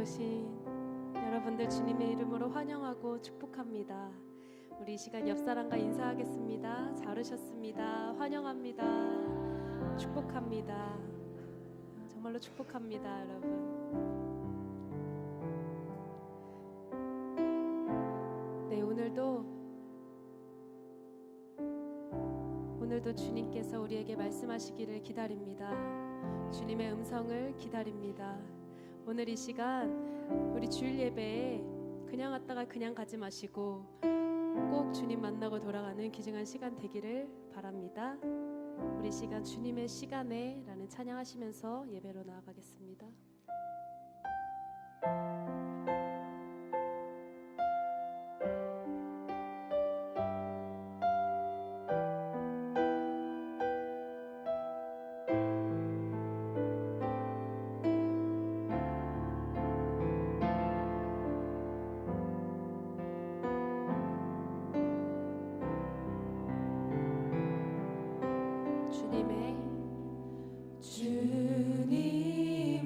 오신 여러분들 주님의 이름으로 환영하고 축복합니다. 우리 이 시간 옆 사람과 인사하겠습니다. 잘 오셨습니다. 환영합니다. 축복합니다. 정말로 축복합니다, 여러분. 네, 오늘도 주님께서 우리에게 말씀하시기를 기다립니다. 주님의 음성을 기다립니다. 오늘 이 시간 우리 주일 예배에 그냥 왔다가 그냥 가지 마시고 꼭 주님 만나고 돌아가는 귀중한 시간 되기를 바랍니다. 우리 시간 주님의 시간에 라는 찬양하시면서 예배로 나아가겠습니다. 주님의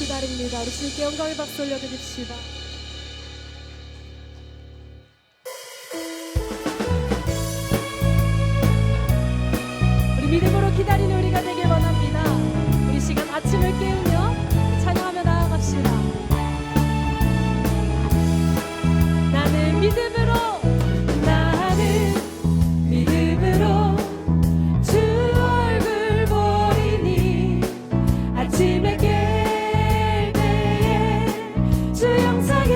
기다립니다. 우리 주님께 영광의 박수 올려드립시다. 우리 믿음으로 기다리는 우리가 되길 원합니다. 우리 시간 아침을 깨우며 찬양하며 나아갑시다. 나는 믿음으로 주 얼굴 보리니 아침에 깰 때에 주 영상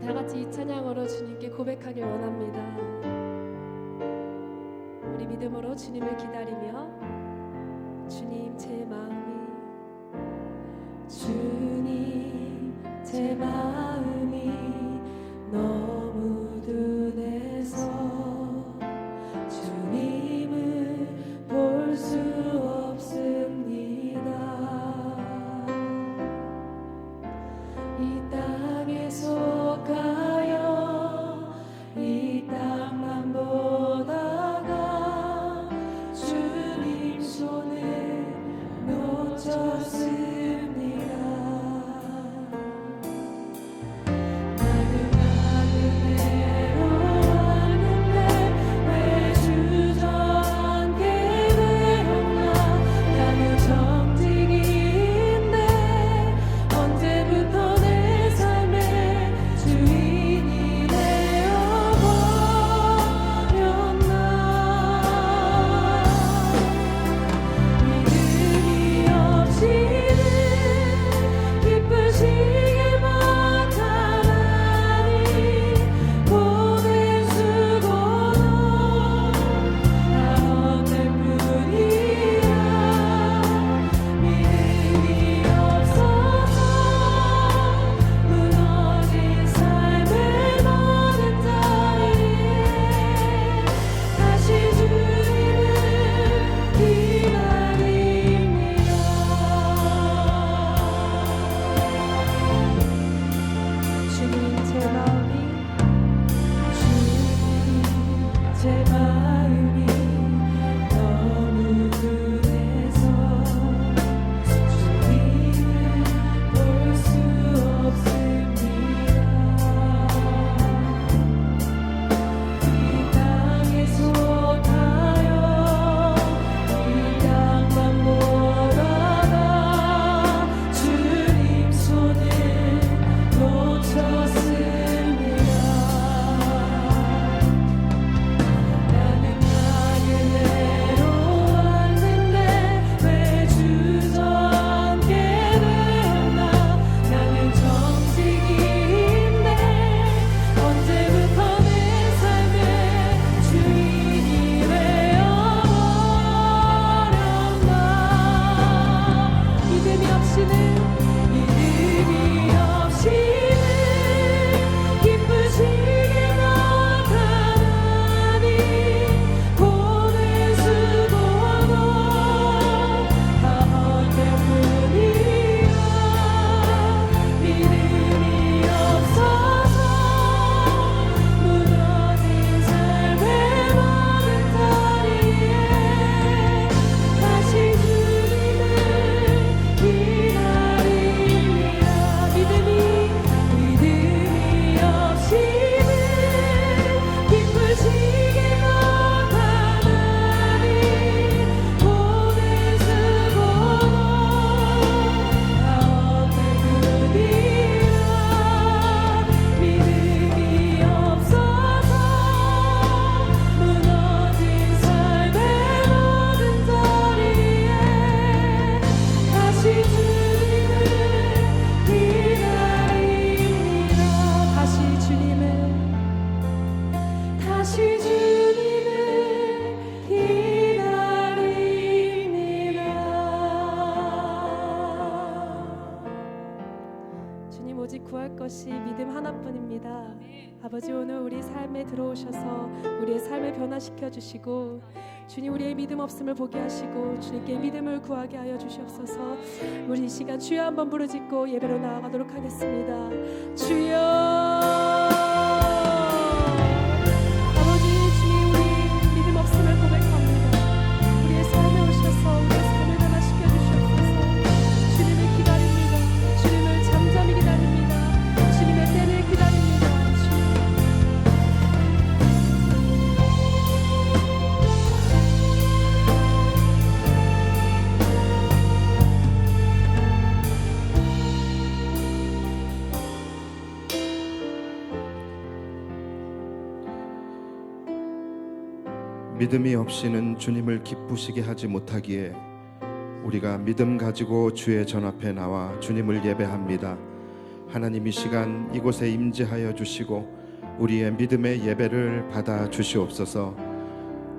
다 같이 이 찬양으로 주님께 고백하길 원합니다. 우리 믿음으로 주님을 기다리며 주님 제 마음이 제 마음이 너무 둔해서 주님을 볼 수 없습니다. 이 땅에서 가요 이 땅만 보다가 주님 손을 놓쳤습니다. 것이 믿음 하나뿐입니다. 아버지, 오늘 우리 삶에 들어오셔서 우리의 삶을 변화시켜 주시고 주님, 우리의 믿음 없음을 보게 하시고 주님께 믿음을 구하게 하여 주시옵소서. 우리 이 시간 주여 한번 부르짖고 예배로 나아가도록 하겠습니다. 주여. 아버지, 주님, 우리 믿음 없음을 고백합니다. 우리의 삶에 오셔서 우리의 삶을 변화시켜 주시옵소서. 주님을 기다립니다. 주님을 잠잠히 기다립니다. 주님의 때를 기다립니다. 믿음이 없이는 주님을 기쁘시게 하지 못하기에 우리가 믿음 가지고 주의 전 앞에 나와 주님을 예배합니다. 하나님 이 시간 이곳에 임재하여 주시고 우리의 믿음의 예배를 받아 주시옵소서.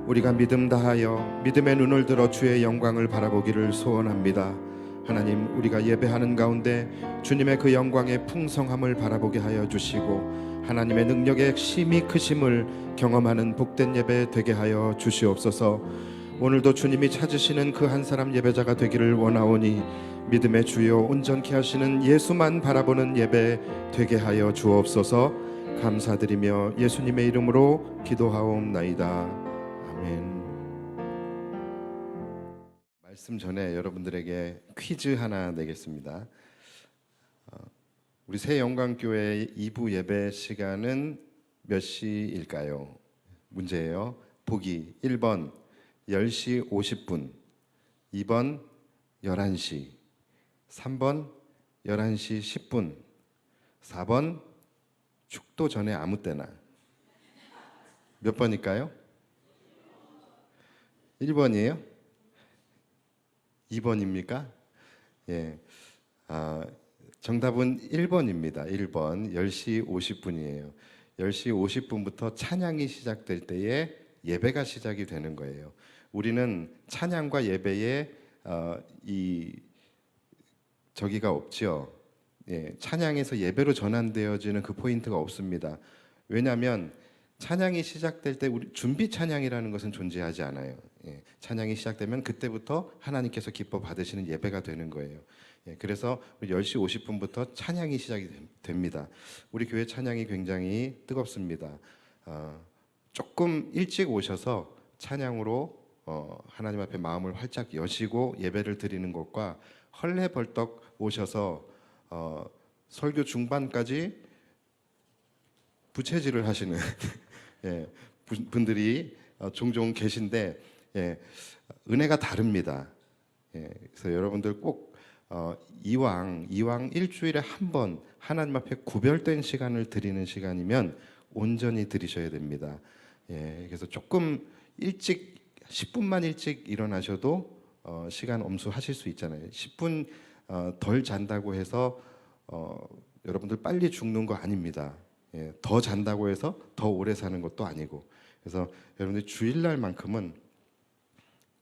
우리가 믿음 다하여 믿음의 눈을 들어 주의 영광을 바라보기를 소원합니다. 하나님, 우리가 예배하는 가운데 주님의 그 영광의 풍성함을 바라보게 하여 주시고 하나님의 능력의 심히 크심을 경험하는 복된 예배 되게 하여 주시옵소서. 오늘도 주님이 찾으시는 그 한 사람 예배자가 되기를 원하오니 믿음의 주요 온전케 하시는 예수만 바라보는 예배 되게 하여 주옵소서. 감사드리며 예수님의 이름으로 기도하옵나이다. 아멘. 말씀 전에 여러분들에게 퀴즈 하나 내겠습니다. 우리 새 영광교회 2부 예배 시간은 몇 시일까요? 문제예요. 보기 1번 10시 50분, 2번 11시, 3번 11시 10분, 4번 축도 전에 아무 때나. 몇 번일까요? 1번이에요? 2번입니까? 예. 정답은 1번입니다. 1번 10시 50분이에요. 10시 50분부터 찬양이 시작될 때에 예배가 시작이 되는 거예요. 우리는 찬양과 예배에 저기가 없죠. 예, 찬양에서 예배로 전환되어지는 그 포인트가 없습니다. 왜냐하면 찬양이 시작될 때 우리 준비 찬양이라는 것은 존재하지 않아요. 예, 찬양이 시작되면 그때부터 하나님께서 기뻐 받으시는 예배가 되는 거예요. 예, 그래서 10시 50분부터 찬양이 시작이 됩니다. 우리 교회 찬양이 굉장히 뜨겁습니다. 조금 일찍 오셔서 찬양으로 하나님 앞에 마음을 활짝 여시고 예배를 드리는 것과 헐레벌떡 오셔서 설교 중반까지 부채질을 하시는 예, 분들이 종종 계신데 예, 은혜가 다릅니다. 예, 그래서 여러분들 꼭 이왕 일주일에 한 번 하나님 앞에 구별된 시간을 드리는 시간이면 온전히 드리셔야 됩니다. 예, 그래서 조금 일찍 10분만 일찍 일어나셔도 시간 엄수하실 수 있잖아요. 10분 덜 잔다고 해서 여러분들 빨리 죽는 거 아닙니다. 예, 더 잔다고 해서 더 오래 사는 것도 아니고. 그래서 여러분들 주일날만큼은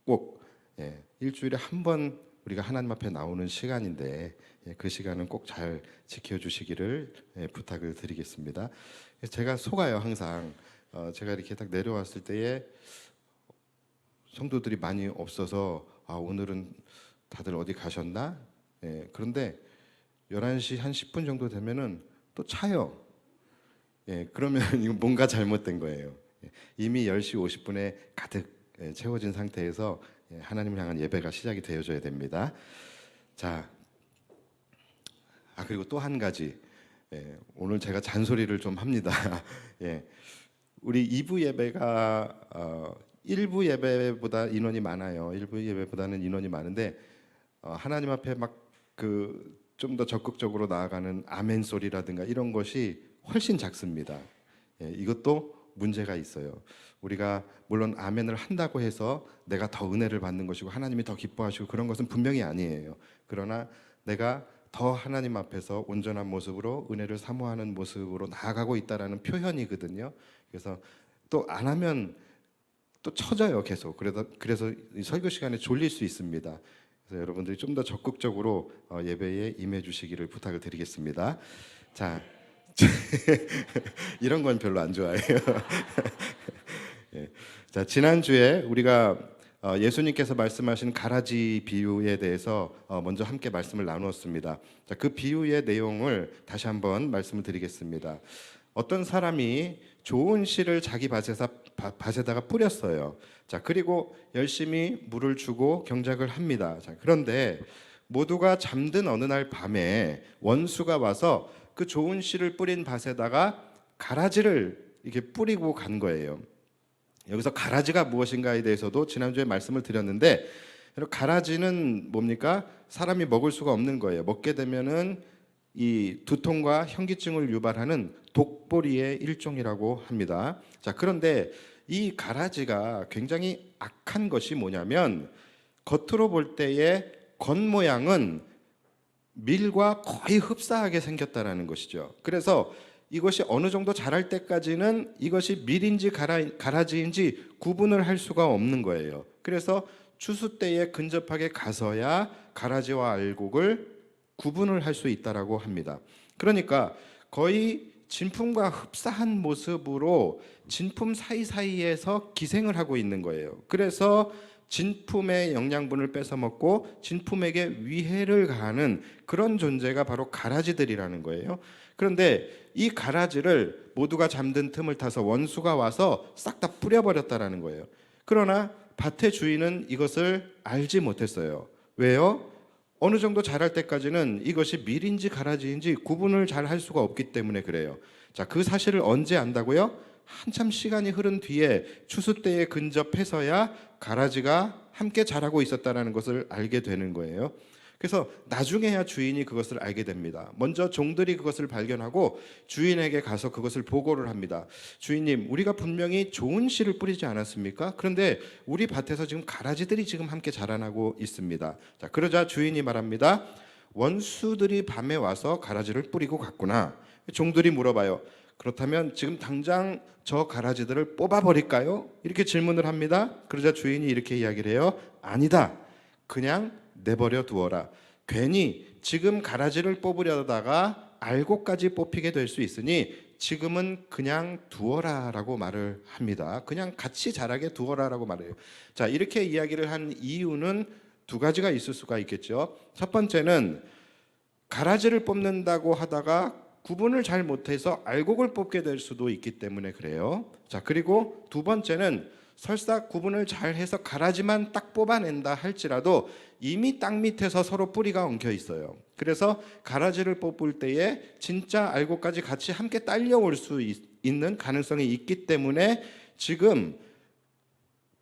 꼭 일주일에 한 번 우리가 하나님 앞에 나오는 시간인데 그 시간은 꼭 잘 지켜주시기를 부탁을 드리겠습니다. 제가 속아요. 항상 제가 이렇게 딱 내려왔을 때에 성도들이 많이 없어서 오늘은 다들 어디 가셨나? 그런데 11시 한 10분 정도 되면은 또 차요. 그러면 이거 뭔가 잘못된 거예요. 이미 10시 50분에 가득 채워진 상태에서 하나님을 향한 예배가 시작이 되어져야 됩니다. 자, 그리고 또 한 가지, 오늘 제가 잔소리를 좀 합니다. 우리 2부 예배가 1부 예배보다 인원이 많아요. 1부 예배보다는 인원이 많은데 하나님 앞에 막 좀 더 적극적으로 나아가는 아멘 소리라든가 이런 것이 훨씬 작습니다. 이것도 문제가 있어요. 우리가 물론 아멘을 한다고 해서 내가 더 은혜를 받는 것이고 하나님이 더 기뻐하시고 그런 것은 분명히 아니에요. 그러나 내가 더 하나님 앞에서 온전한 모습으로 은혜를 사모하는 모습으로 나아가고 있다라는 표현이거든요. 그래서 또 안 하면 또 처져요, 계속. 그래서 이 설교 시간에 졸릴 수 있습니다. 그래서 여러분들이 좀 더 적극적으로 예배에 임해 주시기를 부탁을 드리겠습니다. 자, 이런 건 별로 안 좋아해요. 자, 지난주에 우리가 예수님께서 말씀하신 가라지 비유에 대해서 먼저 함께 말씀을 나누었습니다. 자, 그 비유의 내용을 다시 한번 말씀을 드리겠습니다. 어떤 사람이 좋은 씨를 자기 밭에다가 뿌렸어요. 자, 그리고 열심히 물을 주고 경작을 합니다. 자, 그런데 모두가 잠든 어느 날 밤에 원수가 와서 그 좋은 씨를 뿌린 밭에다가 가라지를 이렇게 뿌리고 간 거예요. 여기서 가라지가 무엇인가에 대해서도 지난주에 말씀을 드렸는데, 가라지는 뭡니까? 사람이 먹을 수가 없는 거예요. 먹게 되면은 이 두통과 현기증을 유발하는 독보리의 일종이라고 합니다. 자, 그런데 이 가라지가 굉장히 악한 것이 뭐냐면 겉으로 볼 때의 겉모양은 밀과 거의 흡사하게 생겼다라는 것이죠. 그래서 이것이 어느 정도 자랄 때까지는 이것이 밀인지 가라지인지 구분을 할 수가 없는 거예요. 그래서 추수 때에 근접하게 가서야 가라지와 알곡을 구분을 할 수 있다라고 합니다. 그러니까 거의 진품과 흡사한 모습으로 진품 사이사이에서 기생을 하고 있는 거예요. 그래서 진품의 영양분을 뺏어 먹고 진품에게 위해를 가하는 그런 존재가 바로 가라지들이라는 거예요. 그런데 이 가라지를 모두가 잠든 틈을 타서 원수가 와서 싹 다 뿌려버렸다라는 거예요. 그러나 밭의 주인은 이것을 알지 못했어요. 왜요? 어느 정도 자랄 때까지는 이것이 밀인지 가라지인지 구분을 잘 할 수가 없기 때문에 그래요. 자, 그 사실을 언제 안다고요? 한참 시간이 흐른 뒤에 추수 때에 근접해서야 가라지가 함께 자라고 있었다는 것을 알게 되는 거예요. 그래서 나중에야 주인이 그것을 알게 됩니다. 먼저 종들이 그것을 발견하고 주인에게 가서 그것을 보고를 합니다. 주인님, 우리가 분명히 좋은 씨를 뿌리지 않았습니까? 그런데 우리 밭에서 지금 가라지들이 지금 함께 자라나고 있습니다. 자, 그러자 주인이 말합니다. 원수들이 밤에 와서 가라지를 뿌리고 갔구나. 종들이 물어봐요. 그렇다면 지금 당장 저 가라지들을 뽑아버릴까요? 이렇게 질문을 합니다. 그러자 주인이 이렇게 이야기를 해요. 아니다. 그냥 내버려 두어라. 괜히 지금 가라지를 뽑으려다가 알곡까지 뽑히게 될 수 있으니 지금은 그냥 두어라라고 말을 합니다. 그냥 같이 자라게 두어라라고 말해요. 자, 이렇게 이야기를 한 이유는 두 가지가 있을 수가 있겠죠. 첫 번째는 가라지를 뽑는다고 하다가 구분을 잘 못해서 알곡을 뽑게 될 수도 있기 때문에 그래요. 자, 그리고 두 번째는 설사 구분을 잘 해서 가라지만 딱 뽑아낸다 할지라도 이미 땅 밑에서 서로 뿌리가 엉켜 있어요. 그래서 가라지를 뽑을 때에 진짜 알곡까지 같이 함께 딸려올 수 있는 가능성이 있기 때문에 지금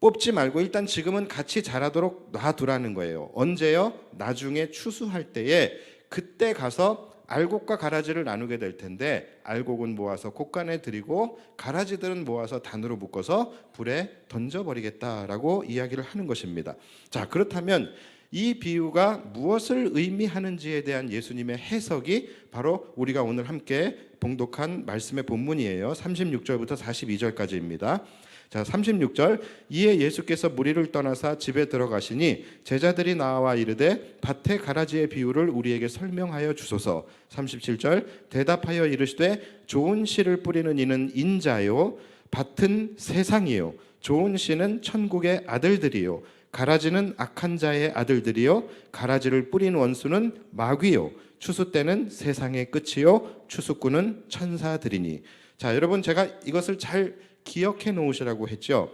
뽑지 말고 일단 지금은 같이 자라도록 놔두라는 거예요. 언제요? 나중에 추수할 때에 그때 가서 알곡과 가라지를 나누게 될 텐데 알곡은 모아서 곡간에 들이고 가라지들은 모아서 단으로 묶어서 불에 던져버리겠다라고 이야기를 하는 것입니다. 자, 그렇다면 이 비유가 무엇을 의미하는지에 대한 예수님의 해석이 바로 우리가 오늘 함께 봉독한 말씀의 본문이에요. 36절부터 42절까지입니다. 자, 36절. 이에 예수께서 무리를 떠나사 집에 들어가시니 제자들이 나와 이르되 밭의 가라지의 비유를 우리에게 설명하여 주소서. 37절. 대답하여 이르시되 좋은 씨를 뿌리는 이는 인자요 밭은 세상이요 좋은 씨는 천국의 아들들이요 가라지는 악한 자의 아들들이요 가라지를 뿌린 원수는 마귀요 추수 때는 세상의 끝이요 추수꾼은 천사들이니. 자, 여러분, 제가 이것을 잘 기억해 놓으시라고 했죠.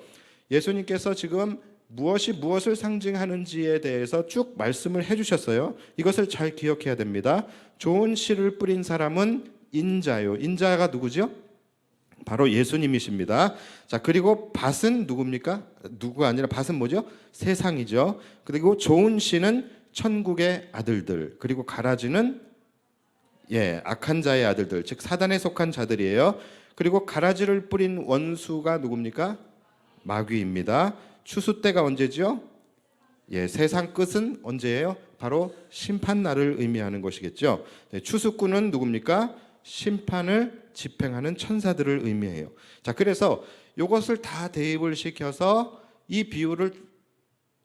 예수님께서 지금 무엇이 무엇을 상징하는지에 대해서 쭉 말씀을 해주셨어요. 이것을 잘 기억해야 됩니다. 좋은 씨를 뿌린 사람은 인자요. 인자가 누구죠? 바로 예수님이십니다. 자, 그리고 밭은 누굽니까? 누구가 아니라 밭은 뭐죠? 세상이죠. 그리고 좋은 씨는 천국의 아들들, 그리고 가라지는 악한 자의 아들들, 즉 사단에 속한 자들이에요. 그리고 가라지를 뿌린 원수가 누굽니까? 마귀입니다. 추수 때가 언제죠? 세상 끝은 언제예요? 바로 심판날을 의미하는 것이겠죠. 추수꾼은 누굽니까? 심판을 집행하는 천사들을 의미해요. 자, 그래서 이것을 다 대입을 시켜서 이 비유를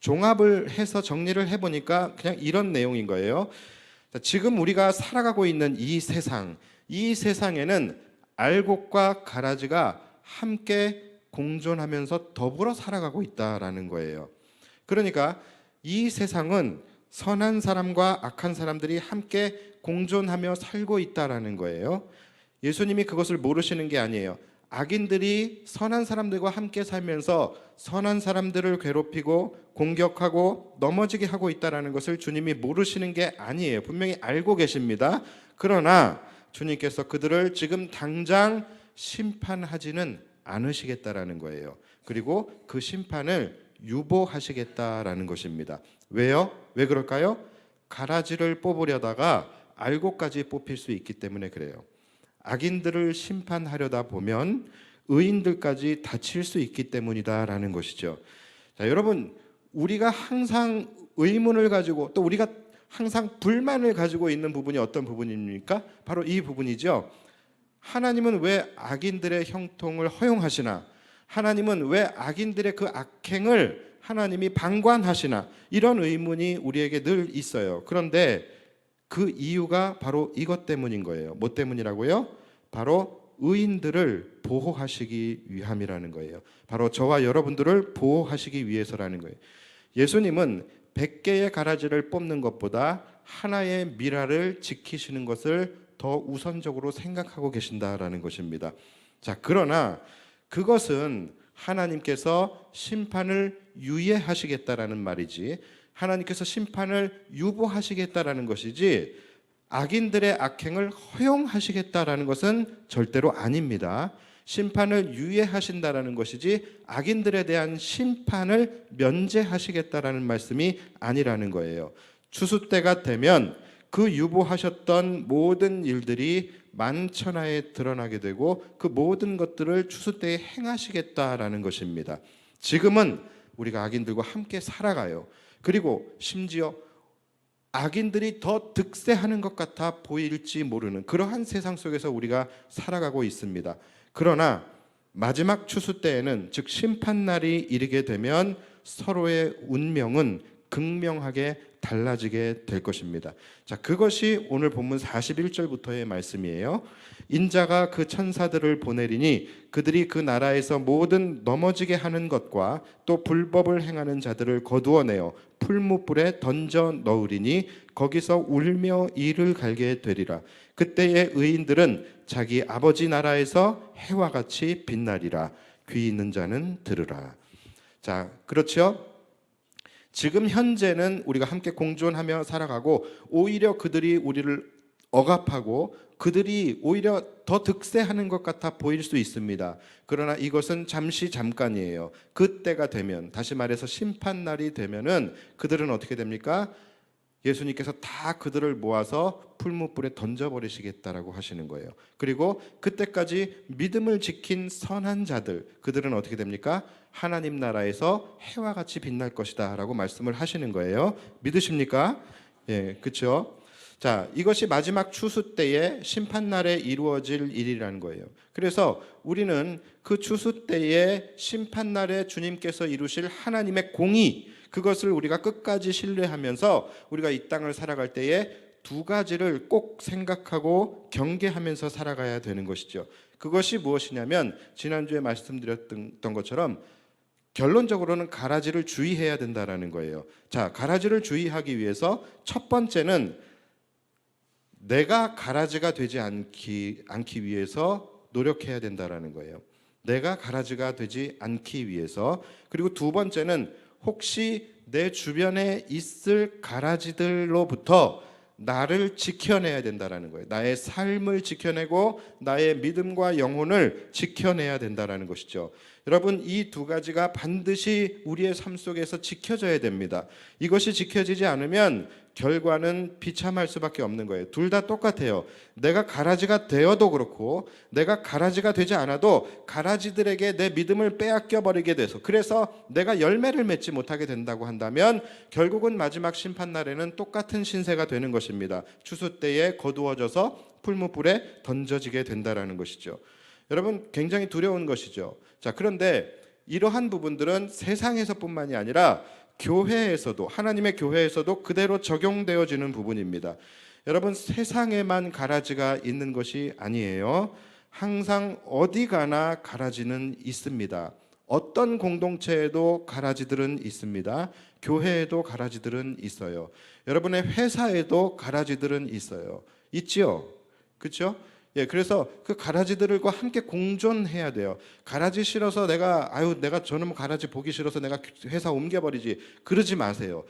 종합을 해서 정리를 해보니까 그냥 이런 내용인 거예요. 자, 지금 우리가 살아가고 있는 이 세상에는 알곡과 가라지가 함께 공존하면서 더불어 살아가고 있다라는 거예요. 그러니까 이 세상은 선한 사람과 악한 사람들이 함께 공존하며 살고 있다라는 거예요. 예수님이 그것을 모르시는 게 아니에요. 악인들이 선한 사람들과 함께 살면서 선한 사람들을 괴롭히고 공격하고 넘어지게 하고 있다라는 것을 주님이 모르시는 게 아니에요. 분명히 알고 계십니다. 그러나 주님께서 그들을 지금 당장 심판하지는 않으시겠다라는 거예요. 그리고 그 심판을 유보하시겠다라는 것입니다. 왜요? 왜 그럴까요? 가라지를 뽑으려다가 알곡까지 뽑힐 수 있기 때문에 그래요. 악인들을 심판하려다 보면 의인들까지 다칠 수 있기 때문이다라는 것이죠. 자, 여러분, 우리가 항상 의문을 가지고 또 우리가 항상 불만을 가지고 있는 부분이 어떤 부분입니까? 바로 이 부분이죠. 하나님은 왜 악인들의 형통을 허용하시나? 하나님은 왜 악인들의 그 악행을 하나님이 방관하시나? 이런 의문이 우리에게 늘 있어요. 그런데 그 이유가 바로 이것 때문인 거예요. 뭐 때문이라고요? 바로 의인들을 보호하시기 위함이라는 거예요. 바로 저와 여러분들을 보호하시기 위해서라는 거예요. 예수님은 100개의 가라지를 뽑는 것보다 하나의 미라를 지키시는 것을 더 우선적으로 생각하고 계신다라는 것입니다. 자, 그러나 그것은 하나님께서 심판을 유예하시겠다라는 말이지, 하나님께서 심판을 유보하시겠다라는 것이지, 악인들의 악행을 허용하시겠다라는 것은 절대로 아닙니다. 심판을 유예하신다라는 것이지 악인들에 대한 심판을 면제하시겠다라는 말씀이 아니라는 거예요. 추수 때가 되면 그 유보하셨던 모든 일들이 만천하에 드러나게 되고 그 모든 것들을 추수 때에 행하시겠다라는 것입니다. 지금은 우리가 악인들과 함께 살아가요. 그리고 심지어 악인들이 더 득세하는 것 같아 보일지 모르는 그러한 세상 속에서 우리가 살아가고 있습니다. 그러나 마지막 추수 때에는, 즉 심판날이 이르게 되면 서로의 운명은 극명하게 달라지게 될 것입니다. 자, 그것이 오늘 본문 41절부터의 말씀이에요. 인자가 그 천사들을 보내리니 그들이 그 나라에서 모든 넘어지게 하는 것과 또 불법을 행하는 자들을 거두어내어 풀무불에 던져 넣으리니 거기서 울며 이를 갈게 되리라. 그때의 의인들은 자기 아버지 나라에서 해와 같이 빛나리라. 귀 있는 자는 들으라. 자, 그렇죠? 지금 현재는 우리가 함께 공존하며 살아가고 오히려 그들이 우리를 억압하고 그들이 오히려 더 득세하는 것 같아 보일 수 있습니다. 그러나 이것은 잠깐이에요. 그때가 되면, 다시 말해서 심판날이 되면은 그들은 어떻게 됩니까? 예수님께서 다 그들을 모아서 풀무불에 던져버리시겠다라고 하시는 거예요. 그리고 그때까지 믿음을 지킨 선한 자들, 그들은 어떻게 됩니까? 하나님 나라에서 해와 같이 빛날 것이다 라고 말씀을 하시는 거예요. 믿으십니까? 예, 그렇죠? 자, 이것이 마지막 추수 때에 심판날에 이루어질 일이라는 거예요. 그래서 우리는 그 추수 때에 심판날에 주님께서 이루실 하나님의 공의, 그것을 우리가 끝까지 신뢰하면서 우리가 이 땅을 살아갈 때에 두 가지를 꼭 생각하고 경계하면서 살아가야 되는 것이죠. 그것이 무엇이냐면 지난주에 말씀드렸던 것처럼 결론적으로는 가라지를 주의해야 된다라는 거예요. 자, 가라지를 주의하기 위해서 첫 번째는 내가 가라지가 되지 않기 위해서 노력해야 된다라는 거예요. 내가 가라지가 되지 않기 위해서. 그리고 두 번째는 혹시 내 주변에 있을 가라지들로부터 나를 지켜내야 된다라는 거예요. 나의 삶을 지켜내고 나의 믿음과 영혼을 지켜내야 된다라는 것이죠. 여러분, 이 두 가지가 반드시 우리의 삶 속에서 지켜져야 됩니다. 이것이 지켜지지 않으면 결과는 비참할 수밖에 없는 거예요. 둘 다 똑같아요. 내가 가라지가 되어도 그렇고 내가 가라지가 되지 않아도 가라지들에게 내 믿음을 빼앗겨 버리게 돼서, 그래서 내가 열매를 맺지 못하게 된다고 한다면 결국은 마지막 심판날에는 똑같은 신세가 되는 것입니다. 추수 때에 거두어져서 풀무불에 던져지게 된다라는 것이죠. 여러분, 굉장히 두려운 것이죠. 자, 그런데 이러한 부분들은 세상에서뿐만이 아니라 교회에서도, 하나님의 교회에서도 그대로 적용되어지는 부분입니다. 여러분, 세상에만 가라지가 있는 것이 아니에요. 항상 어디 가나 가라지는 있습니다. 어떤 공동체에도 가라지들은 있습니다. 교회에도 가라지들은 있어요. 여러분의 회사에도 가라지들은 있어요. 있지요? 그렇죠? 예, 그래서 그 가라지들과 함께 공존해야 돼요. 가라지 싫어서 내가 저놈 가라지 보기 싫어서 내가 회사 옮겨버리지, 그러지 마세요.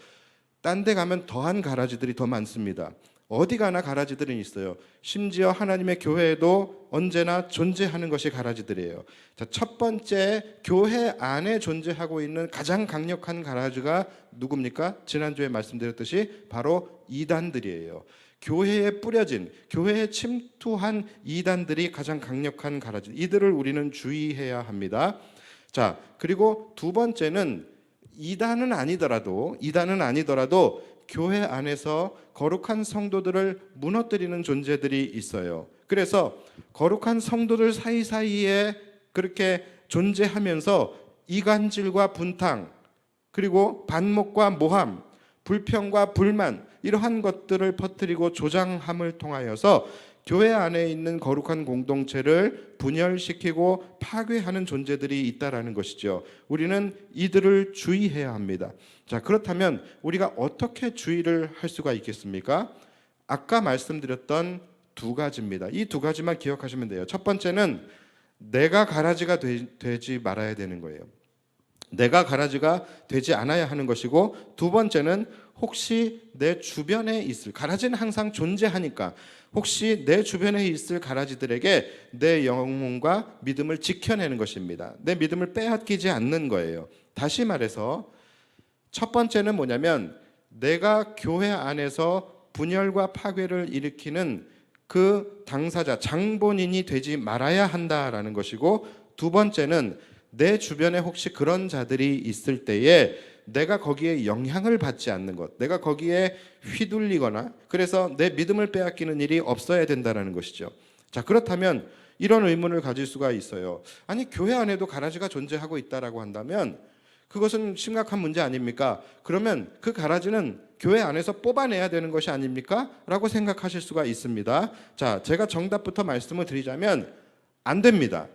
딴 데 가면 더한 가라지들이 더 많습니다. 어디 가나 가라지들은 있어요. 심지어 하나님의 교회에도 언제나 존재하는 것이 가라지들이에요. 자, 첫 번째, 교회 안에 존재하고 있는 가장 강력한 가라지가 누굽니까? 지난주에 말씀드렸듯이 바로 이단들이에요. 교회에 뿌려진, 교회에 침투한 이단들이 가장 강력한 가라지, 이들을 우리는 주의해야 합니다. 자, 그리고 두 번째는 이단은 아니더라도 교회 안에서 거룩한 성도들을 무너뜨리는 존재들이 있어요. 그래서 거룩한 성도들 사이사이에 그렇게 존재하면서 이간질과 분탕, 그리고 반목과 모함, 불평과 불만, 이러한 것들을 퍼뜨리고 조장함을 통하여서 교회 안에 있는 거룩한 공동체를 분열시키고 파괴하는 존재들이 있다라는 것이죠. 우리는 이들을 주의해야 합니다. 자, 그렇다면 우리가 어떻게 주의를 할 수가 있겠습니까? 아까 말씀드렸던 두 가지입니다. 이 두 가지만 기억하시면 돼요. 첫 번째는 내가 가라지가 되지 말아야 되는 거예요. 내가 가라지가 되지 않아야 하는 것이고, 두 번째는 혹시 내 주변에 있을, 가라지는 항상 존재하니까 혹시 내 주변에 있을 가라지들에게 내 영혼과 믿음을 지켜내는 것입니다. 내 믿음을 빼앗기지 않는 거예요. 다시 말해서 첫 번째는 뭐냐면 내가 교회 안에서 분열과 파괴를 일으키는 그 당사자, 장본인이 되지 말아야 한다라는 것이고, 두 번째는 내 주변에 혹시 그런 자들이 있을 때에 내가 거기에 영향을 받지 않는 것, 내가 거기에 휘둘리거나 그래서 내 믿음을 빼앗기는 일이 없어야 된다는 것이죠. 자, 그렇다면 이런 의문을 가질 수가 있어요. 아니, 교회 안에도 가라지가 존재하고 있다라고 한다면 그것은 심각한 문제 아닙니까? 그러면 그 가라지는 교회 안에서 뽑아내야 되는 것이 아닙니까? 라고 생각하실 수가 있습니다. 자, 제가 정답부터 말씀을 드리자면 안 됩니다.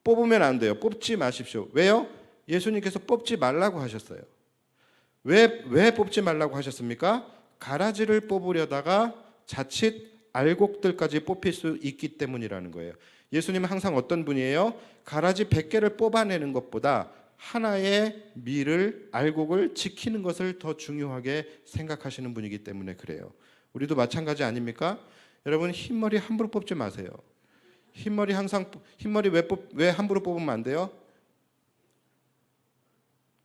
뽑으면 안 돼요. 뽑지 마십시오. 왜요? 예수님께서 뽑지 말라고 하셨어요. 왜 뽑지 말라고 하셨습니까? 가라지를 뽑으려다가 자칫 알곡들까지 뽑힐 수 있기 때문이라는 거예요. 예수님은 항상 어떤 분이에요? 가라지 100개를 뽑아내는 것보다 하나의 밀을, 알곡을 지키는 것을 더 중요하게 생각하시는 분이기 때문에 그래요. 우리도 마찬가지 아닙니까? 여러분, 흰머리 함부로 뽑지 마세요. 흰머리 왜 함부로 뽑으면 안 돼요?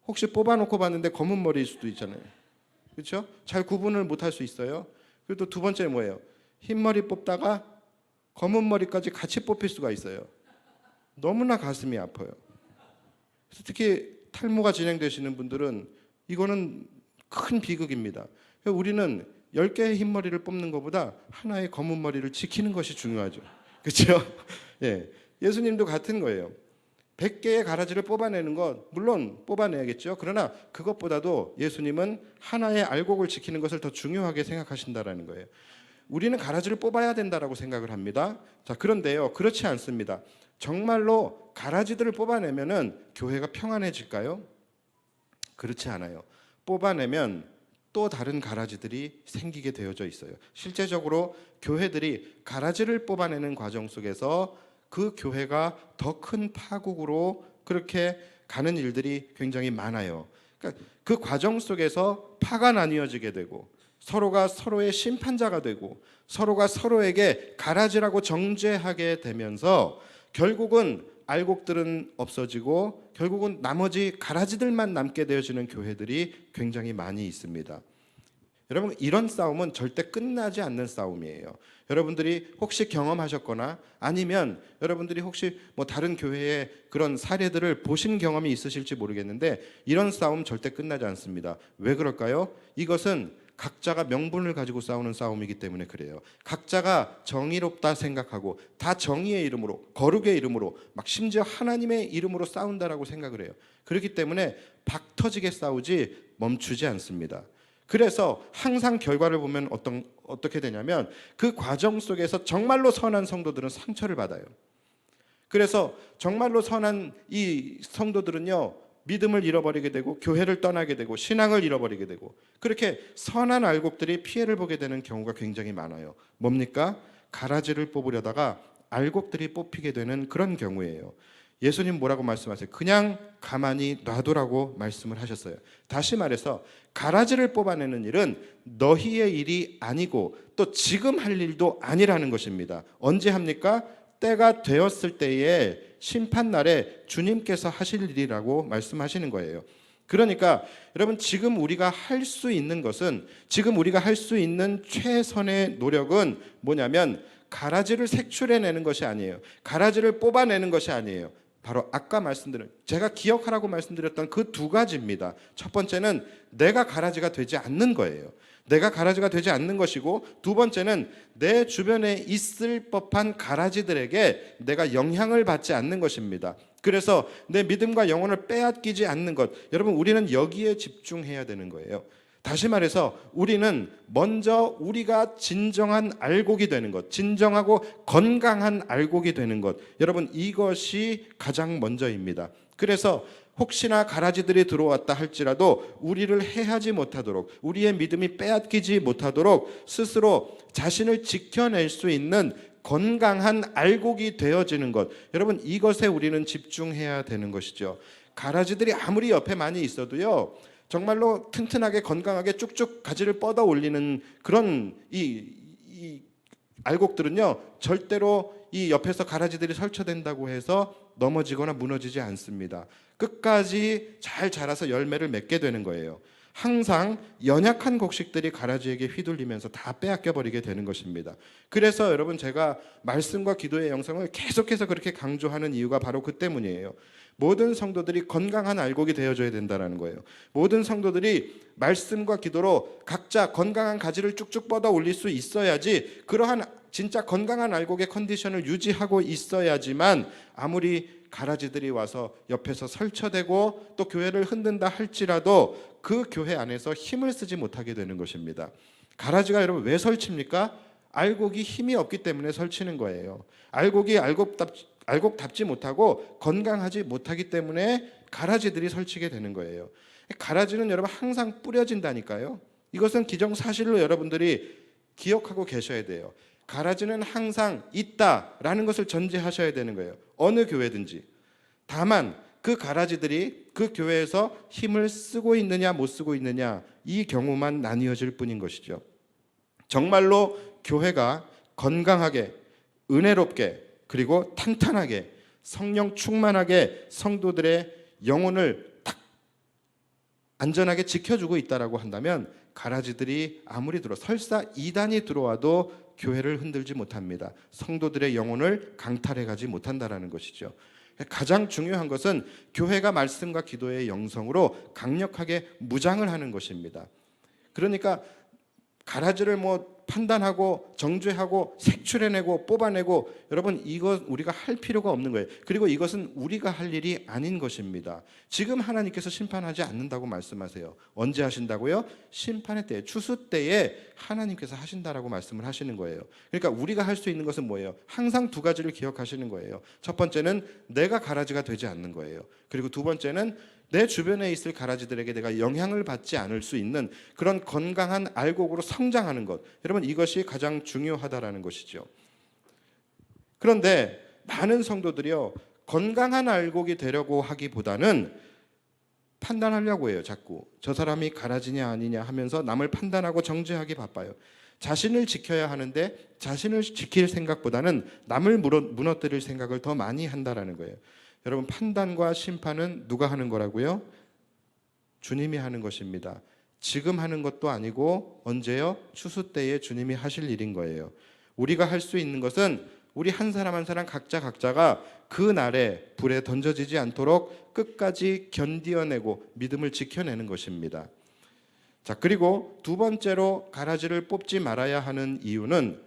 혹시 뽑아놓고 봤는데 검은 머리일 수도 있잖아요. 그렇죠? 잘 구분을 못할 수 있어요. 그리고 또 두 번째는 뭐예요? 흰머리 뽑다가 검은 머리까지 같이 뽑힐 수가 있어요. 너무나 가슴이 아파요. 그래서 특히 탈모가 진행되시는 분들은 이거는 큰 비극입니다. 우리는 10개의 흰머리를 뽑는 것보다 하나의 검은 머리를 지키는 것이 중요하죠. 그렇죠? 예, 예수님도 같은 거예요. 100개의 가라지를 뽑아내는 것 물론 뽑아내야겠죠. 그러나 그것보다도 예수님은 하나의 알곡을 지키는 것을 더 중요하게 생각하신다라는 거예요. 우리는 가라지를 뽑아야 된다라고 생각을 합니다. 자, 그런데요, 그렇지 않습니다. 정말로 가라지들을 뽑아내면은 교회가 평안해질까요? 그렇지 않아요. 뽑아내면 또 다른 가라지들이 생기게 되어져 있어요. 실제적으로 교회들이 가라지를 뽑아내는 과정 속에서 그 교회가 더 큰 파국으로 그렇게 가는 일들이 굉장히 많아요. 그러니까 그 과정 속에서 파가 나뉘어지게 되고 서로가 서로의 심판자가 되고 서로가 서로에게 가라지라고 정죄하게 되면서 결국은 알곡들은 없어지고 결국은 나머지 가라지들만 남게 되어지는 교회들이 굉장히 많이 있습니다. 여러분, 이런 싸움은 절대 끝나지 않는 싸움이에요. 여러분들이 혹시 경험하셨거나 아니면 여러분들이 혹시 뭐 다른 교회의 그런 사례들을 보신 경험이 있으실지 모르겠는데 이런 싸움 절대 끝나지 않습니다. 왜 그럴까요? 이것은 각자가 명분을 가지고 싸우는 싸움이기 때문에 그래요. 각자가 정의롭다 생각하고 다 정의의 이름으로, 거룩의 이름으로, 막 심지어 하나님의 이름으로 싸운다라고 생각을 해요. 그렇기 때문에 박 터지게 싸우지 멈추지 않습니다. 그래서 항상 결과를 보면 어떻게 되냐면 그 과정 속에서 정말로 선한 성도들은 상처를 받아요. 그래서 정말로 선한 이 성도들은요, 믿음을 잃어버리게 되고 교회를 떠나게 되고 신앙을 잃어버리게 되고 그렇게 선한 알곡들이 피해를 보게 되는 경우가 굉장히 많아요. 뭡니까? 가라지를 뽑으려다가 알곡들이 뽑히게 되는 그런 경우예요. 예수님 뭐라고 말씀하세요? 그냥 가만히 놔두라고 말씀을 하셨어요. 다시 말해서 가라지를 뽑아내는 일은 너희의 일이 아니고 또 지금 할 일도 아니라는 것입니다. 언제 합니까? 때가 되었을 때에 심판날에 주님께서 하실 일이라고 말씀하시는 거예요. 그러니까 여러분, 지금 우리가 할 수 있는 것은, 지금 우리가 할 수 있는 최선의 노력은 뭐냐면 가라지를 색출해내는 것이 아니에요. 가라지를 뽑아내는 것이 아니에요. 바로 아까 말씀드린, 제가 기억하라고 말씀드렸던 그 두 가지입니다. 첫 번째는 내가 가라지가 되지 않는 거예요. 내가 가라지가 되지 않는 것이고, 두 번째는 내 주변에 있을 법한 가라지들에게 내가 영향을 받지 않는 것입니다. 그래서 내 믿음과 영혼을 빼앗기지 않는 것, 여러분, 우리는 여기에 집중해야 되는 거예요. 다시 말해서 우리는 먼저 우리가 진정한 알곡이 되는 것, 진정하고 건강한 알곡이 되는 것, 여러분, 이것이 가장 먼저입니다. 그래서 혹시나 가라지들이 들어왔다 할지라도 우리를 해하지 못하도록, 우리의 믿음이 빼앗기지 못하도록 스스로 자신을 지켜낼 수 있는 건강한 알곡이 되어지는 것, 여러분, 이것에 우리는 집중해야 되는 것이죠. 가라지들이 아무리 옆에 많이 있어도요, 정말로 튼튼하게 건강하게 쭉쭉 가지를 뻗어 올리는 그런 이 알곡들은요, 절대로 이 옆에서 가라지들이 설쳐된다고 해서 넘어지거나 무너지지 않습니다. 끝까지 잘 자라서 열매를 맺게 되는 거예요. 항상 연약한 곡식들이 가라지에게 휘둘리면서 다 빼앗겨 버리게 되는 것입니다. 그래서 여러분, 제가 말씀과 기도의 영성을 계속해서 그렇게 강조하는 이유가 바로 그 때문이에요. 모든 성도들이 건강한 알곡이 되어줘야 된다는 거예요. 모든 성도들이 말씀과 기도로 각자 건강한 가지를 쭉쭉 뻗어 올릴 수 있어야지, 그러한 진짜 건강한 알곡의 컨디션을 유지하고 있어야지만 아무리 가라지들이 와서 옆에서 설쳐대고 또 교회를 흔든다 할지라도 그 교회 안에서 힘을 쓰지 못하게 되는 것입니다. 가라지가 여러분 왜 설칩니까? 알곡이 힘이 없기 때문에 설치는 거예요. 알곡이 알곡답지 못하고 건강하지 못하기 때문에 가라지들이 설치게 되는 거예요. 가라지는 여러분 항상 뿌려진다니까요. 이것은 기정사실로 여러분들이 기억하고 계셔야 돼요. 가라지는 항상 있다라는 것을 전제하셔야 되는 거예요. 어느 교회든지. 다만 그 가라지들이 그 교회에서 힘을 쓰고 있느냐 못 쓰고 있느냐, 이 경우만 나뉘어질 뿐인 것이죠. 정말로 교회가 건강하게, 은혜롭게, 그리고 탄탄하게, 성령 충만하게 성도들의 영혼을 딱 안전하게 지켜주고 있다라고 한다면 가라지들이 아무리 설사 이단이 들어와도 교회를 흔들지 못합니다. 성도들의 영혼을 강탈해 가지 못한다라는 것이죠. 가장 중요한 것은 교회가 말씀과 기도의 영성으로 강력하게 무장을 하는 것입니다. 그러니까 가라지를 판단하고 정죄하고 색출해내고 뽑아내고, 여러분, 이거 우리가 할 필요가 없는 거예요. 그리고 이것은 우리가 할 일이 아닌 것입니다. 지금 하나님께서 심판하지 않는다고 말씀하세요. 언제 하신다고요? 심판의 때에, 추수 때에 하나님께서 하신다라고 말씀을 하시는 거예요. 그러니까 우리가 할 수 있는 것은 뭐예요? 항상 두 가지를 기억하시는 거예요. 첫 번째는 내가 가라지가 되지 않는 거예요. 그리고 두 번째는 내 주변에 있을 가라지들에게 내가 영향을 받지 않을 수 있는 그런 건강한 알곡으로 성장하는 것, 여러분, 이것이 가장 중요하다라는 것이죠. 그런데 많은 성도들이요, 건강한 알곡이 되려고 하기보다는 판단하려고 해요. 자꾸 저 사람이 가라지냐 아니냐 하면서 남을 판단하고 정죄하기 바빠요. 자신을 지켜야 하는데 자신을 지킬 생각보다는 남을 무너뜨릴 생각을 더 많이 한다라는 거예요. 여러분, 판단과 심판은 누가 하는 거라고요? 주님이 하는 것입니다. 지금 하는 것도 아니고 언제요? 추수 때에 주님이 하실 일인 거예요. 우리가 할 수 있는 것은 우리 한 사람 한 사람 각자가 그 날에 불에 던져지지 않도록 끝까지 견디어내고 믿음을 지켜내는 것입니다. 자, 그리고 두 번째로 가라지를 뽑지 말아야 하는 이유는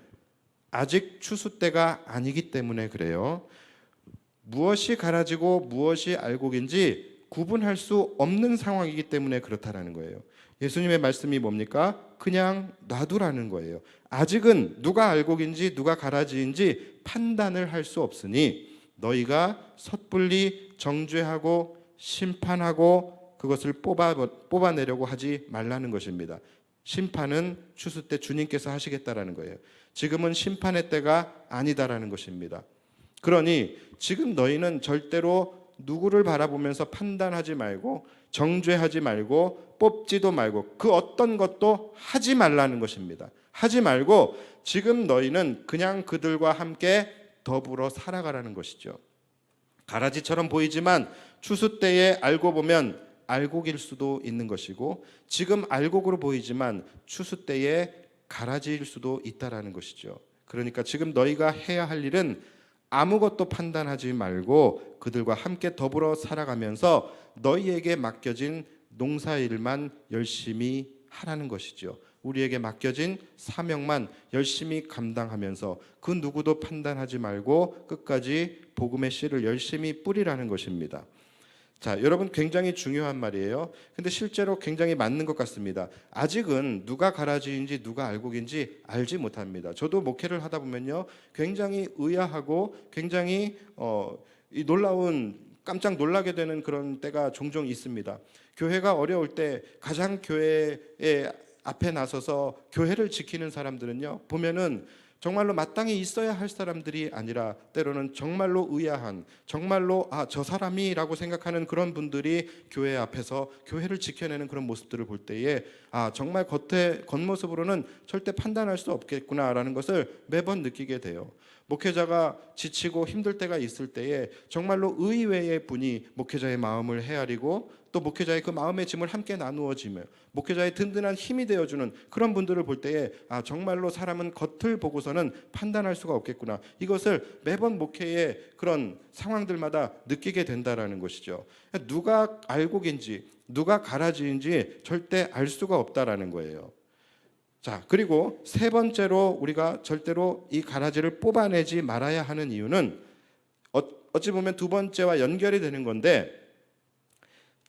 아직 추수 때가 아니기 때문에 그래요. 무엇이 가라지고 무엇이 알곡인지 구분할 수 없는 상황이기 때문에 그렇다라는 거예요. 예수님의 말씀이 뭡니까? 그냥 놔두라는 거예요. 아직은 누가 알곡인지 누가 가라지인지 판단을 할 수 없으니 너희가 섣불리 정죄하고 심판하고 그것을 뽑아내려고 하지 말라는 것입니다. 심판은 추수 때 주님께서 하시겠다라는 거예요. 지금은 심판의 때가 아니다라는 것입니다. 그러니 지금 너희는 절대로 누구를 바라보면서 판단하지 말고 정죄하지 말고 뽑지도 말고 그 어떤 것도 하지 말라는 것입니다. 하지 말고 지금 너희는 그냥 그들과 함께 더불어 살아가라는 것이죠. 가라지처럼 보이지만 추수 때에 알고 보면 알곡일 수도 있는 것이고, 지금 알곡으로 보이지만 추수 때에 가라지일 수도 있다라는 것이죠. 그러니까 지금 너희가 해야 할 일은 아무것도 판단하지 말고 그들과 함께 더불어 살아가면서 너희에게 맡겨진 농사일만 열심히 하라는 것이죠. 우리에게 맡겨진 사명만 열심히 감당하면서 그 누구도 판단하지 말고 끝까지 복음의 씨를 열심히 뿌리라는 것입니다. 자, 여러분, 굉장히 중요한 말이에요. 근데 실제로 굉장히 맞는 것 같습니다. 아직은 누가 가라지인지 누가 알곡인지 알지 못합니다. 저도 목회를 하다 보면요, 굉장히 의아하고 굉장히 이 놀라운, 깜짝 놀라게 되는 그런 때가 종종 있습니다. 교회가 어려울 때 가장 교회의 앞에 나서서 교회를 지키는 사람들은요, 보면은 정말로 마땅히 있어야 할 사람들이 아니라 때로는 정말로 의아한, 정말로 저 사람이라고 생각하는 그런 분들이 교회 앞에서 교회를 지켜내는 그런 모습들을 볼 때에 정말 겉모습으로는 절대 판단할 수 없겠구나라는 것을 매번 느끼게 돼요. 목회자가 지치고 힘들 때가 있을 때에 정말로 의외의 분이 목회자의 마음을 헤아리고 또 목회자의 그 마음의 짐을 함께 나누어지며 목회자의 든든한 힘이 되어주는 그런 분들을 볼 때에 정말로 사람은 겉을 보고서는 판단할 수가 없겠구나, 이것을 매번 목회의 그런 상황들마다 느끼게 된다라는 것이죠. 누가 알곡인지 누가 가라지인지 절대 알 수가 없다라는 거예요. 자, 그리고 세 번째로 우리가 절대로 이 가라지를 뽑아내지 말아야 하는 이유는 어찌 보면 두 번째와 연결이 되는 건데,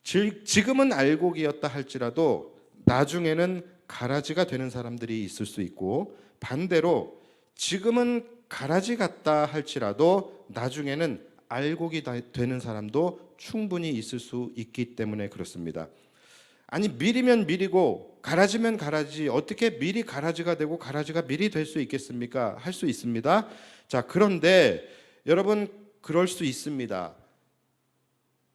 지금은 알곡이었다 할지라도 나중에는 가라지가 되는 사람들이 있을 수 있고, 반대로 지금은 가라지 같다 할지라도 나중에는 알곡이 되는 사람도 충분히 있을 수 있기 때문에 그렇습니다. 아니, 밀이면 밀이고 가라지면 가라지, 어떻게 밀이 가라지가 되고 가라지가 밀이 될 수 있겠습니까? 할 수 있습니다. 자, 그런데 여러분, 그럴 수 있습니다.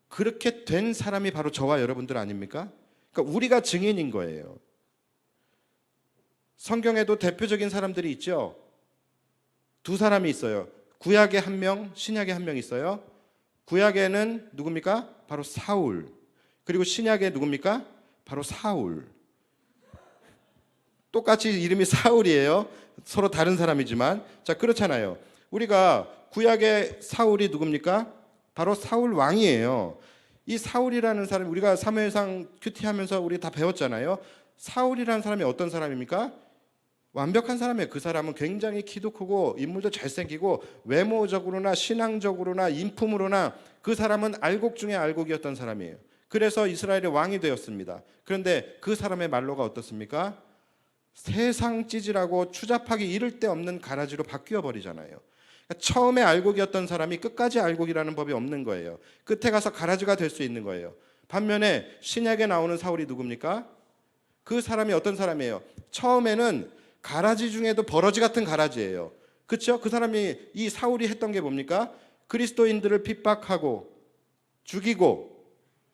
그렇게 된 사람이 바로 저와 여러분들 아닙니까? 그러니까 우리가 증인인 거예요. 성경에도 대표적인 사람들이 있죠. 두 사람이 있어요. 구약에 한 명, 신약에 한 명 있어요. 구약에는 누굽니까? 바로 사울. 그리고 신약에 누굽니까? 바로 사울. 똑같이 이름이 사울이에요. 서로 다른 사람이지만. 자, 그렇잖아요. 우리가 구약의 사울이 누굽니까? 바로 사울 왕이에요. 이 사울이라는 사람, 우리가 사무엘상 큐티하면서 우리 다 배웠잖아요. 사울이라는 사람이 어떤 사람입니까? 완벽한 사람이에요. 그 사람은 굉장히 키도 크고 인물도 잘생기고 외모적으로나 신앙적으로나 인품으로나 그 사람은 알곡 중에 알곡이었던 사람이에요. 그래서 이스라엘의 왕이 되었습니다. 그런데 그 사람의 말로가 어떻습니까? 세상 찌질하고 추잡하기 이를 데 없는 가라지로 바뀌어 버리잖아요. 처음에 알곡이었던 사람이 끝까지 알곡이라는 법이 없는 거예요. 끝에 가서 가라지가 될 수 있는 거예요. 반면에 신약에 나오는 사울이 누굽니까? 그 사람이 어떤 사람이에요? 처음에는 가라지 중에도 버러지 같은 가라지예요. 그렇죠? 그 사람이, 이 사울이 했던 게 뭡니까? 그리스도인들을 핍박하고 죽이고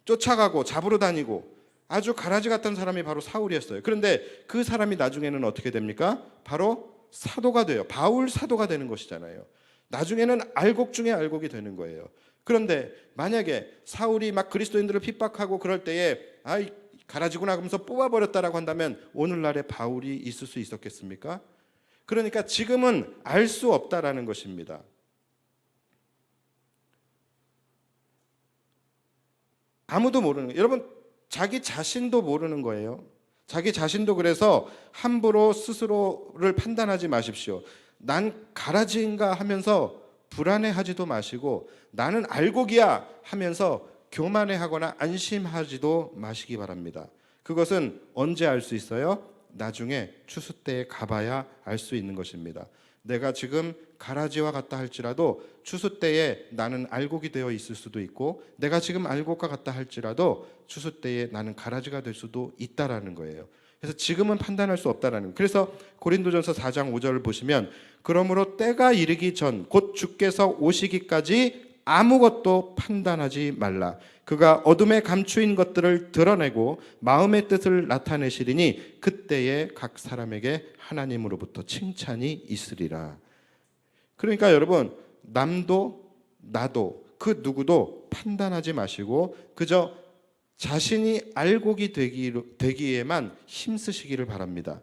쫓아가고 잡으러 다니고 아주 가라지 같은 사람이 바로 사울이었어요. 그런데 그 사람이 나중에는 어떻게 됩니까? 바로 사도가 돼요. 바울 사도가 되는 것이잖아요. 나중에는 알곡 중에 알곡이 되는 거예요. 그런데 만약에 사울이 막 그리스도인들을 핍박하고 그럴 때에 가라지구나 하면서 뽑아버렸다라고 한다면 오늘날의 바울이 있을 수 있었겠습니까? 그러니까 지금은 알 수 없다라는 것입니다. 아무도 모르는 거예요. 여러분, 자기 자신도 모르는 거예요. 자기 자신도. 그래서 함부로 스스로를 판단하지 마십시오. 난 가라지인가 하면서 불안해하지도 마시고 나는 알곡이야 하면서 교만해하거나 안심하지도 마시기 바랍니다. 그것은 언제 알 수 있어요? 나중에 추수 때에 가봐야 알 수 있는 것입니다. 내가 지금 가라지와 같다 할지라도 추수 때에 나는 알곡이 되어 있을 수도 있고, 내가 지금 알곡과 같다 할지라도 추수 때에 나는 가라지가 될 수도 있다라는 거예요. 그래서 지금은 판단할 수 없다라는 거예요. 그래서 고린도전서 4장 5절을 보시면, 그러므로 때가 이르기 전 곧 주께서 오시기까지 아무것도 판단하지 말라. 그가 어둠에 감추인 것들을 드러내고 마음의 뜻을 나타내시리니 그때에 각 사람에게 하나님으로부터 칭찬이 있으리라. 그러니까 여러분, 남도 나도 그 누구도 판단하지 마시고 그저 자신이 알곡이 되기에만 힘쓰시기를 바랍니다.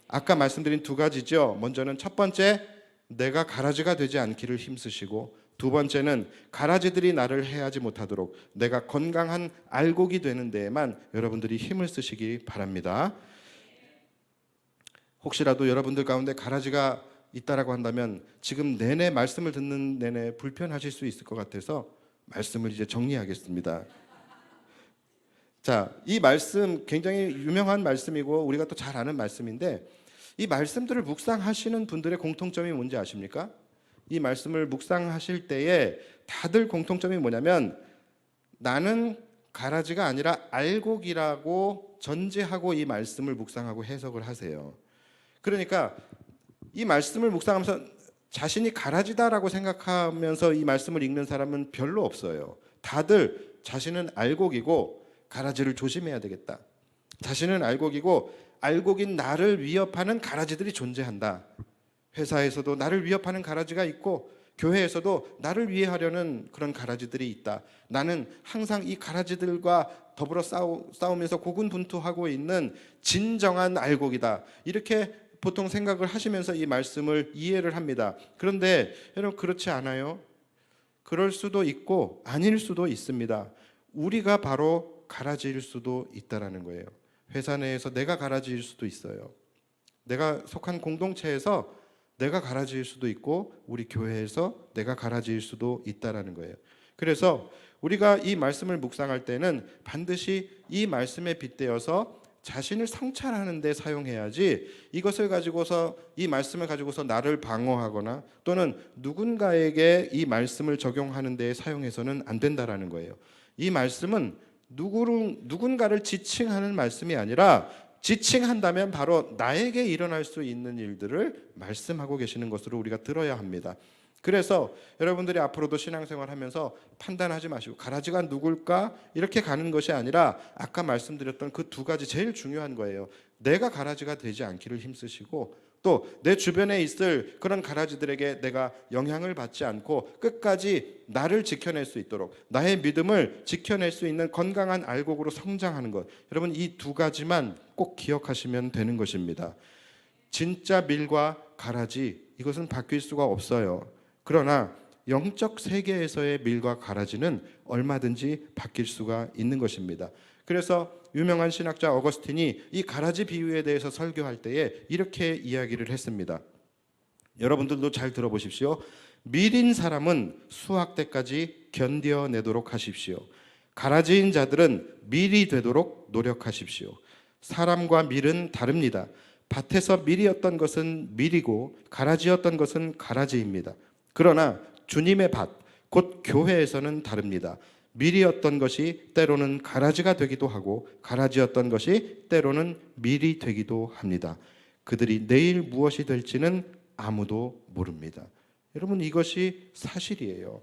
아까 말씀드린 두 가지죠. 먼저는 첫 번째, 내가 가라지가 되지 않기를 힘쓰시고, 두 번째는 가라지들이 나를 해하지 못하도록 내가 건강한 알곡이 되는 데에만 여러분들이 힘을 쓰시기 바랍니다. 혹시라도 여러분들 가운데 가라지가 있다라고 한다면 지금 내내 말씀을 듣는 내내 불편하실 수 있을 것 같아서 말씀을 이제 정리하겠습니다. 자, 이 말씀 굉장히 유명한 말씀이고 우리가 또 잘 아는 말씀인데, 이 말씀들을 묵상하시는 분들의 공통점이 뭔지 아십니까? 이 말씀을 묵상하실 때에 다들 공통점이 뭐냐면, 나는 가라지가 아니라 알곡이라고 전제하고 이 말씀을 묵상하고 해석을 하세요. 그러니까 이 말씀을 묵상하면서 자신이 가라지다라고 생각하면서 이 말씀을 읽는 사람은 별로 없어요. 다들 자신은 알곡이고 가라지를 조심해야 되겠다. 자신은 알곡이고 알곡인 나를 위협하는 가라지들이 존재한다. 회사에서도 나를 위협하는 가라지가 있고 교회에서도 나를 위해하려는 그런 가라지들이 있다. 나는 항상 이 가라지들과 더불어 싸우면서 고군분투하고 있는 진정한 알곡이다. 이렇게 보통 생각을 하시면서 이 말씀을 이해를 합니다. 그런데 여러분, 그렇지 않아요? 그럴 수도 있고 아닐 수도 있습니다. 우리가 바로 가라지일 수도 있다라는 거예요. 회사 내에서 내가 가라지일 수도 있어요. 내가 속한 공동체에서 내가 가라지일 수도 있고 우리 교회에서 내가 가라지일 수도 있다라는 거예요. 그래서 우리가 이 말씀을 묵상할 때는 반드시 이 말씀에 빗대어서 자신을 성찰하는 데 사용해야지, 이것을 가지고서, 이 말씀을 가지고서 나를 방어하거나 또는 누군가에게 이 말씀을 적용하는 데 사용해서는 안 된다라는 거예요. 이 말씀은 누군가를 지칭하는 말씀이 아니라, 지칭한다면 바로 나에게 일어날 수 있는 일들을 말씀하고 계시는 것으로 우리가 들어야 합니다. 그래서 여러분들이 앞으로도 신앙생활 하면서 판단하지 마시고 가라지가 누굴까 이렇게 가는 것이 아니라, 아까 말씀드렸던 그 두 가지 제일 중요한 거예요. 내가 가라지가 되지 않기를 힘쓰시고, 또 내 주변에 있을 그런 가라지들에게 내가 영향을 받지 않고 끝까지 나를 지켜낼 수 있도록, 나의 믿음을 지켜낼 수 있는 건강한 알곡으로 성장하는 것. 여러분, 이 두 가지만 꼭 기억하시면 되는 것입니다. 진짜 밀과 가라지, 이것은 바뀔 수가 없어요. 그러나 영적 세계에서의 밀과 가라지는 얼마든지 바뀔 수가 있는 것입니다. 그래서 유명한 신학자 어거스틴이 이 가라지 비유에 대해서 설교할 때에 이렇게 이야기를 했습니다. 여러분들도 잘 들어보십시오. 밀인 사람은 수확 때까지 견뎌내도록 하십시오. 가라지인 자들은 밀이 되도록 노력하십시오. 사람과 밀은 다릅니다. 밭에서 밀이었던 것은 밀이고 가라지였던 것은 가라지입니다. 그러나 주님의 밭, 곧 교회에서는 다릅니다. 밀이었던 것이 때로는 가라지가 되기도 하고 가라지였던 것이 때로는 밀이 되기도 합니다. 그들이 내일 무엇이 될지는 아무도 모릅니다. 여러분, 이것이 사실이에요.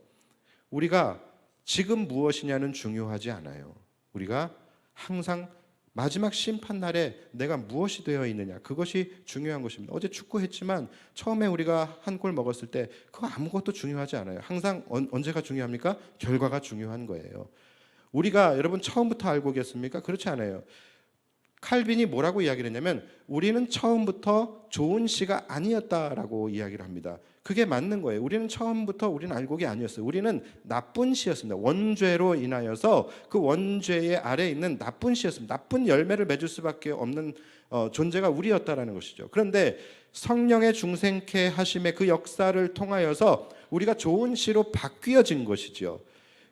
우리가 지금 무엇이냐는 중요하지 않아요. 우리가 항상 마지막 심판날에 내가 무엇이 되어 있느냐, 그것이 중요한 것입니다. 어제 축구했지만 처음에 우리가 한 골 먹었을 때 그거 아무것도 중요하지 않아요. 항상 언제가 중요합니까? 결과가 중요한 거예요. 우리가 여러분 처음부터 알고겠습니까? 그렇지 않아요. 칼빈이 뭐라고 이야기를 했냐면, 우리는 처음부터 좋은 씨가 아니었다라고 이야기를 합니다. 그게 맞는 거예요. 우리는 처음부터 우리는 알곡이 아니었어요. 우리는 나쁜 씨였습니다. 원죄로 인하여서 그 원죄의 아래에 있는 나쁜 씨였습니다. 나쁜 열매를 맺을 수밖에 없는 존재가 우리였다라는 것이죠. 그런데 성령의 중생케 하심의 그 역사를 통하여서 우리가 좋은 씨로 바뀌어진 것이죠.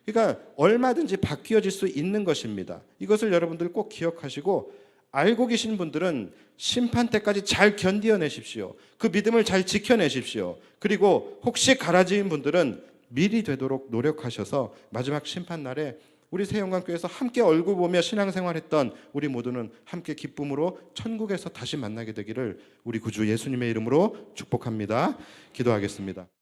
그러니까 얼마든지 바뀌어질 수 있는 것입니다. 이것을 여러분들 꼭 기억하시고, 알고 계신 분들은 심판 때까지 잘 견뎌내십시오. 그 믿음을 잘 지켜내십시오. 그리고 혹시 가라지인 분들은 밀이 되도록 노력하셔서 마지막 심판날에 우리 새영광교회에서 함께 얼굴 보며 신앙생활했던 우리 모두는 함께 기쁨으로 천국에서 다시 만나게 되기를 우리 구주 예수님의 이름으로 축복합니다. 기도하겠습니다.